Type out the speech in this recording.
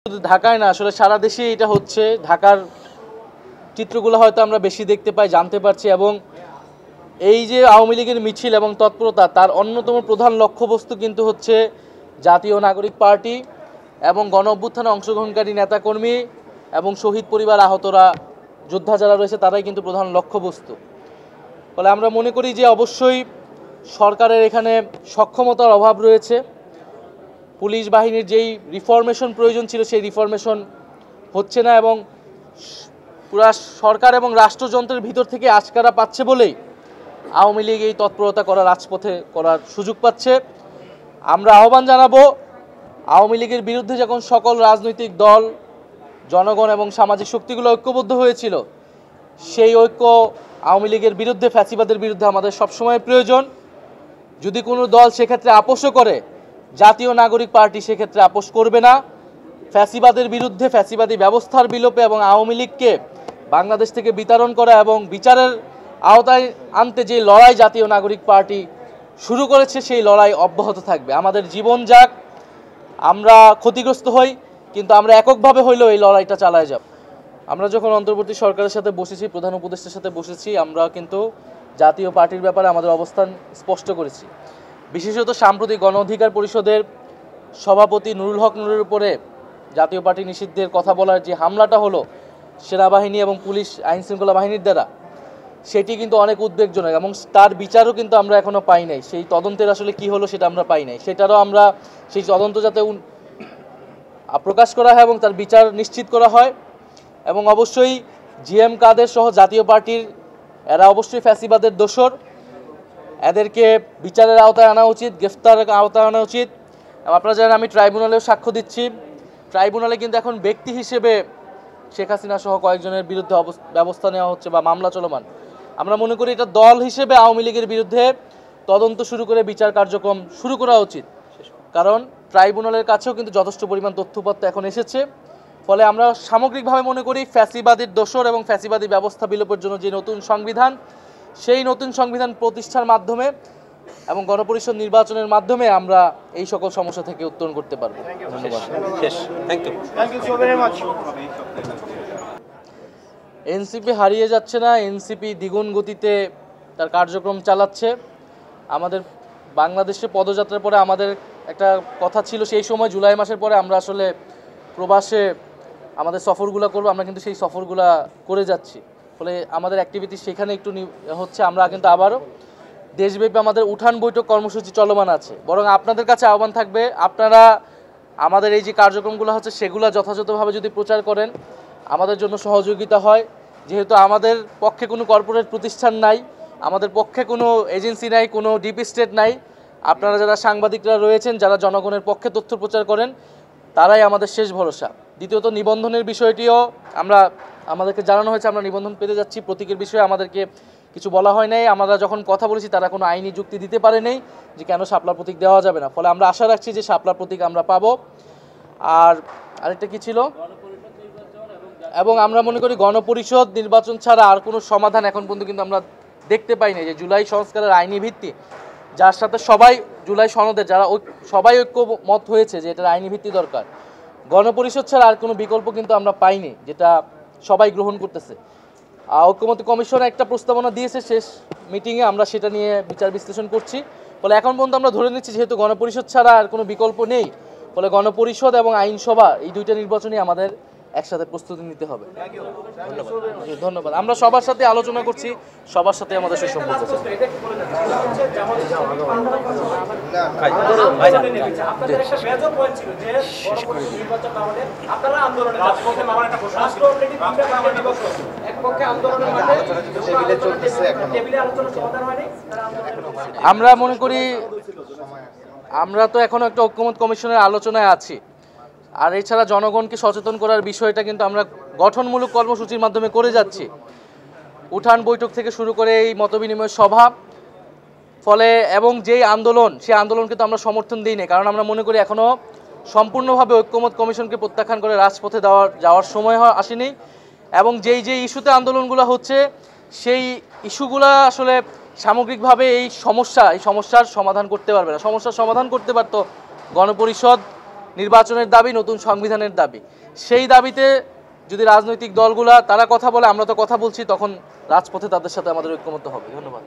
শুধু ঢাকায় না, আসলে সারা দেশে এটা হচ্ছে। ঢাকার চিত্রগুলো হয়তো আমরা বেশি দেখতে পাই, জানতে পারছি। এবং এই যে আওয়ামী লীগের মিছিল এবং তৎপরতা, তার অন্যতম প্রধান লক্ষ্যবস্তু কিন্তু হচ্ছে জাতীয় নাগরিক পার্টি এবং গণ অভ্যুত্থানে অংশগ্রহণকারী নেতাকর্মী এবং শহীদ পরিবার, আহতরা, যোদ্ধা যারা রয়েছে তারাই কিন্তু প্রধান লক্ষ্যবস্তু। ফলে আমরা মনে করি যে অবশ্যই সরকারের এখানে সক্ষমতার অভাব রয়েছে। পুলিশ বাহিনীর যেই রিফরমেশন প্রয়োজন ছিল সেই রিফরমেশন হচ্ছে না, এবং পুরা সরকার এবং রাষ্ট্রযন্ত্রের ভিতর থেকে আশকারা পাচ্ছে বলেই আওয়ামী লীগ এই তৎপরতা করার রাজপথে করার সুযোগ পাচ্ছে। আমরা আহ্বান জানাবো, আওয়ামী লীগের বিরুদ্ধে যখন সকল রাজনৈতিক দল, জনগণ এবং সামাজিক শক্তিগুলো ঐক্যবদ্ধ হয়েছিল, সেই ঐক্য আওয়ামী লীগের বিরুদ্ধে, ফ্যাসিবাদের বিরুদ্ধে আমাদের সবসময় প্রয়োজন। যদি কোনো দল সেক্ষেত্রে আপোষও করে, জাতীয় নাগরিক পার্টি সেক্ষেত্রে আপোষ করবে না। ফ্যাসিবাদের বিরুদ্ধে, ফ্যাসিবাদী ব্যবস্থার বিলোপে এবং আওয়ামী লীগকে বাংলাদেশ থেকে বিতাড়ন করা এবং বিচারের আওতায় আনতে যে লড়াই জাতীয় নাগরিক পার্টি শুরু করেছে, সেই লড়াই অব্যাহত থাকবে। আমাদের জীবন যাক, আমরা ক্ষতিগ্রস্ত হই, কিন্তু আমরা এককভাবে হইলেও এই লড়াইটা চালায় যাব। আমরা যখন অন্তর্বর্তী সরকারের সাথে বসেছি, প্রধান উপদেষ্টার সাথে বসেছি, আমরা কিন্তু জাতীয় পার্টির ব্যাপারে আমাদের অবস্থান স্পষ্ট করেছি। বিশেষত সাম্প্রতিক গণ অধিকার পরিষদের সভাপতি নুরুল হক নুরের উপরে জাতীয় পার্টি নিষিদ্ধের কথা বলার যে হামলাটা হলো সেনাবাহিনী এবং পুলিশ আইনশৃঙ্খলা বাহিনীর দ্বারা, সেটি কিন্তু অনেক উদ্বেগজনক এবং তার বিচারও কিন্তু আমরা এখনও পাই নাই। সেই তদন্তের আসলে কি হলো সেটা আমরা পাই নাই, সেটারও আমরা সেই তদন্ত যাতে প্রকাশ করা হয় এবং তার বিচার নিশ্চিত করা হয়। এবং অবশ্যই জিএম কাদের সহ জাতীয় পার্টির এরা অবশ্যই ফ্যাসিবাদের দোসর, এদেরকে বিচারের আওতায় আনা উচিত, গ্রেফতারের আওতায় আনা উচিত। আপনারা জানেন আমি ট্রাইব্যুনালেও সাক্ষ্য দিচ্ছি। ট্রাইব্যুনালে কিন্তু এখন ব্যক্তি হিসেবে শেখ হাসিনা সহ কয়েকজনের বিরুদ্ধে ব্যবস্থা নেওয়া হচ্ছে বা মামলা চলমান। আমরা মনে করি এটা দল হিসেবে আওয়ামী লীগের বিরুদ্ধে তদন্ত শুরু করে বিচার কার্যক্রম শুরু করা উচিত, কারণ ট্রাইব্যুনালের কাছেও কিন্তু যথেষ্ট পরিমাণ তথ্যপত্র এখন এসেছে। ফলে আমরা সামগ্রিকভাবে মনে করি ফ্যাসিবাদীর দোসর এবং ফ্যাসিবাদী ব্যবস্থা বিলোপের জন্য যে নতুন সংবিধান, সেই নতুন সংবিধান প্রতিষ্ঠার মাধ্যমে এবং গণপরিষদ নির্বাচনের মাধ্যমে আমরা এই সকল সমস্যা থেকে উত্তরণ করতে পারব। ধন্যবাদ। এনসিপি হারিয়ে যাচ্ছে না, এনসিপি দ্বিগুণ গতিতে তার কার্যক্রম চালাচ্ছে। আমাদের বাংলাদেশে পদযাত্রার পরে আমাদের একটা কথা ছিল, সেই সময় জুলাই মাসের পরে আমরা আসলে প্রবাসে আমাদের সফরগুলো করবো, আমরা কিন্তু সেই সফরগুলো করে যাচ্ছি। ফলে আমাদের অ্যাক্টিভিটি সেখানে একটু হচ্ছে। আমরা কিন্তু আবারও দেশব্যাপী আমাদের উঠান বৈঠক কর্মসূচি চলমান আছে। বরং আপনাদের কাছে আহ্বান থাকবে, আপনারা আমাদের এই যে কার্যক্রমগুলো হচ্ছে সেগুলো যথাযথভাবে যদি প্রচার করেন, আমাদের জন্য সহযোগিতা হয়। যেহেতু আমাদের পক্ষে কোনো কর্পোরেট প্রতিষ্ঠান নাই, আমাদের পক্ষে কোনো এজেন্সি নাই, কোনো ডিপ স্টেট নাই। আপনারা যারা সাংবাদিকরা রয়েছেন, যারা জনগণের পক্ষে তথ্য প্রচার করেন, তারাই আমাদের শেষ ভরসা। দ্বিতীয়ত নিবন্ধনের বিষয়টিও আমাদেরকে জানানো হয়েছে, আমরা নিবন্ধন পেতে যাচ্ছি। প্রতীকের বিষয়ে আমাদেরকে কিছু বলা হয় নাই। আমরা যখন কথা বলেছি তারা কোনো আইনি যুক্তি দিতে পারে নাই যে কেন শাপলা প্রতীক দেওয়া যাবে না। ফলে আমরা আশা রাখছি যে শাপলা প্রতীক আমরা পাবো। আর আরেকটা কি ছিল, এবং আমরা মনে করি গণপরিষদ নির্বাচন ছাড়া আর কোনো সমাধান এখন পর্যন্ত কিন্তু আমরা দেখতে পাই না। যে জুলাই সংস্কারের আইনি ভিত্তি, যার সাথে সবাই জুলাই সনদে যারা সবাই ঐক্যমত হয়েছে যে এটার আইনি ভিত্তি দরকার, গণপরিষদ ছাড়া আর কোনো বিকল্প কিন্তু আমরা পাইনি, যেটা সবাই গ্রহণ করতেছে। ঐক্যমত্য কমিশন একটা প্রস্তাবনা দিয়েছে শেষ মিটিংয়ে, আমরা সেটা নিয়ে বিচার বিশ্লেষণ করছি। ফলে এখন পর্যন্ত আমরা ধরে নিচ্ছি যেহেতু গণপরিষদ ছাড়া আর কোনো বিকল্প নেই, ফলে গণপরিষদ এবং আইনসভা এই দুইটা নির্বাচনই আমাদের একসাথে প্রস্তুতি নিতে হবে। ধন্যবাদ। আমরা সবার সাথে আলোচনা করছি, সবার সাথে আমাদের সুসম্পর্ক আছে। আমরা মনে করি আমরা তো এখনো একটা ঐক্যমত কমিশনের আলোচনায় আছি। আর এছাড়া জনগণকে সচেতন করার বিষয়টা কিন্তু আমরা গঠনমূলক কর্মসূচির মাধ্যমে করে যাচ্ছি, উঠান বৈঠক থেকে শুরু করে এই মতবিনিময় সভা। ফলে এবং যেই আন্দোলন, সেই আন্দোলন কিন্তু আমরা সমর্থন দিই না, কারণ আমরা মনে করি এখনও সম্পূর্ণভাবে ঐক্যমত কমিশনকে প্রত্যাখ্যান করে রাজপথে যাওয়ার সময় আসেনি। এবং যেই ইস্যুতে আন্দোলনগুলো হচ্ছে, সেই ইস্যুগুলা আসলে সামগ্রিকভাবে এই সমস্যার সমাধান করতে পারবে না। সমস্যার সমাধান করতে পারত গণপরিষদ নির্বাচনের দাবি, নতুন সংবিধানের দাবি। সেই দাবিতে যদি রাজনৈতিক দলগুলা তারা কথা বলে, আমরা তো কথা বলছি, তখন রাজপথে তাদের সাথে আমাদের ঐক্যমত্য হবে। ধন্যবাদ।